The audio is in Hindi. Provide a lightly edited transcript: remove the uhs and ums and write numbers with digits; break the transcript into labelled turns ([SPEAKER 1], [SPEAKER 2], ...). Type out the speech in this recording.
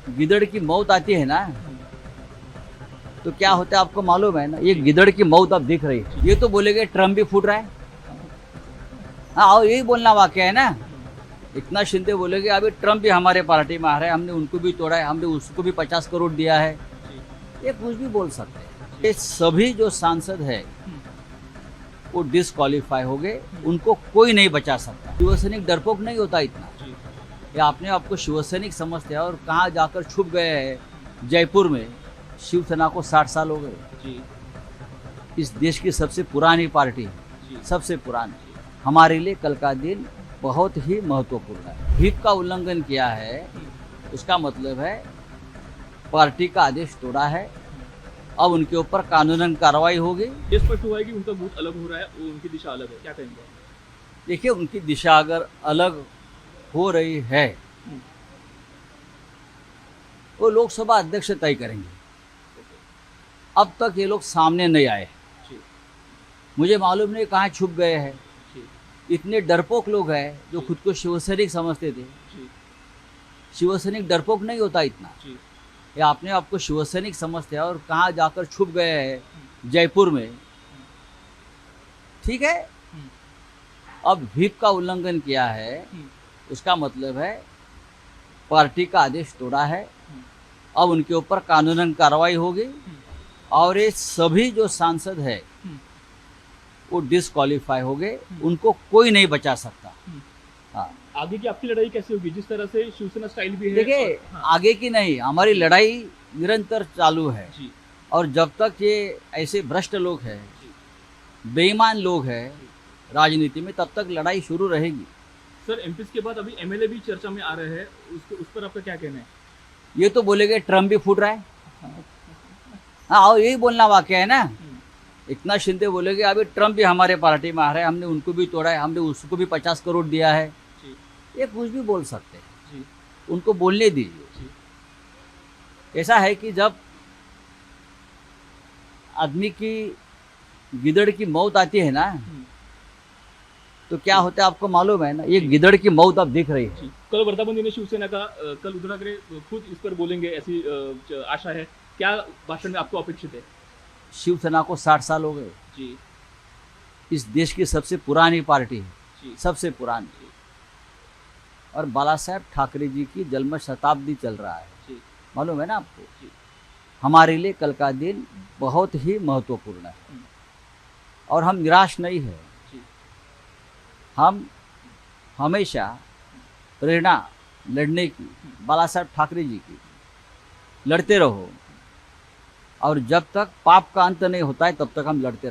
[SPEAKER 1] गिदड़ की मौत आती है ना, तो क्या होता है आपको मालूम है ना। ये गिदड़ की मौत अब दिख रही है। ये तो बोलेगे ट्रम्प भी फूट रहा है। हाँ, और यही बोलना वाक्य है ना। इतना शिंदे बोलेगे अभी ट्रम्प भी हमारे पार्टी में आ रहा है, हमने उनको भी तोड़ा है, हमने उसको भी 50 करोड़ दिया है। ये कुछ भी बोल सकते हैं। ये सभी जो सांसद है वो डिस्क्वालीफाई हो गए, उनको कोई नहीं बचा सकता। शिवसैनिक डरपोक नहीं होता इतना। ये आपने आपको शिवसैनिक समझते हैं और कहाँ जाकर छुप गए हैं। जयपुर में शिवसेना को 60 साल हो गए। इस देश की सबसे पुरानी पार्टी है, सबसे पुरानी। हमारे लिए कल का दिन बहुत ही महत्वपूर्ण है। व्हिप का उल्लंघन किया है, उसका मतलब है पार्टी का आदेश तोड़ा है। अब उनके ऊपर कानूनन कार्रवाई होगी।
[SPEAKER 2] ये स्पष्ट हुआ है कि उनका बूथ अलग हो रहा है और उनकी दिशा अलग है, क्या कहेंगे?
[SPEAKER 1] देखिए, उनकी दिशा अगर अलग हो रही है वो लोकसभा अध्यक्ष तय करेंगे। अब तक ये लोग सामने नहीं आए। मुझे मालूम नहीं कहाँ छुप गए हैं। इतने डरपोक लोग हैं जो खुद को शिवसैनिक समझते थे। शिवसैनिक डरपोक नहीं होता इतना। ये आपने आपको शिवसैनिक समझते हैं और कहाँ जाकर छुप गए हैं। जयपुर में, ठीक है। अब व्हिप का उल्लंघन किया है, उसका मतलब है पार्टी का आदेश तोड़ा है। अब उनके ऊपर कानूनन कार्रवाई होगी और ये सभी जो सांसद है वो डिस्क्वालीफाई हो गए, उनको कोई नहीं बचा सकता। हाँ,
[SPEAKER 2] आगे की आपकी लड़ाई कैसी होगी, जिस तरह से शिवसेना स्टाइल भी है?
[SPEAKER 1] देखिए,
[SPEAKER 2] हाँ।
[SPEAKER 1] आगे की नहीं, हमारी लड़ाई निरंतर चालू है।
[SPEAKER 2] जी।
[SPEAKER 1] और जब तक ये ऐसे भ्रष्ट लोग हैं, बेईमान लोग हैं राजनीति में, तब तक लड़ाई शुरू रहेगी।
[SPEAKER 2] सर, एमपीज के बाद अभी एमएलए भी चर्चा में आ रहे हैं, उस पर आपका क्या कहना है?
[SPEAKER 1] ये तो बोलेगे ट्रम्प भी फूट रहा है। हाँ, और यही बोलना वाक्य है ना। इतना शिंदे बोलेगे अभी ट्रम्प भी हमारे पार्टी में आ रहा है, हमने उनको भी तोड़ा है, हमने उसको भी 50 करोड़ दिया है। ये कुछ भी बोल सकते हैं, उनको बोलने दीजिए। ऐसा है कि जब आदमी की गिदड़ की मौत आती है ना, तो क्या होता है आपको मालूम है ना। ये गिदड़ की मौत अब दिख रही है।
[SPEAKER 2] कल वर्धा बंदी ने शिवसेना का कल उद्धव ठाकरे खुद इस पर बोलेंगे, ऐसी आशा है। क्या भाषण में आपको अपेक्षित है?
[SPEAKER 1] शिवसेना को 60 साल हो गए।
[SPEAKER 2] जी।
[SPEAKER 1] इस देश की सबसे पुरानी पार्टी है,
[SPEAKER 2] जी।
[SPEAKER 1] सबसे पुरानी। और बाला साहेब ठाकरे जी की जन्म शताब्दी चल रहा है,
[SPEAKER 2] जी।
[SPEAKER 1] मालूम है ना आपको।
[SPEAKER 2] जी।
[SPEAKER 1] हमारे लिए कल का दिन बहुत ही महत्वपूर्ण है और हम निराश नहीं है।
[SPEAKER 2] जी।
[SPEAKER 1] हम हमेशा प्रेरणा लड़ने की, बाला साहेब ठाकरे जी की, लड़ते रहो। और जब तक पाप का अंत नहीं होता है तब तक हम लड़ते रहेंगे।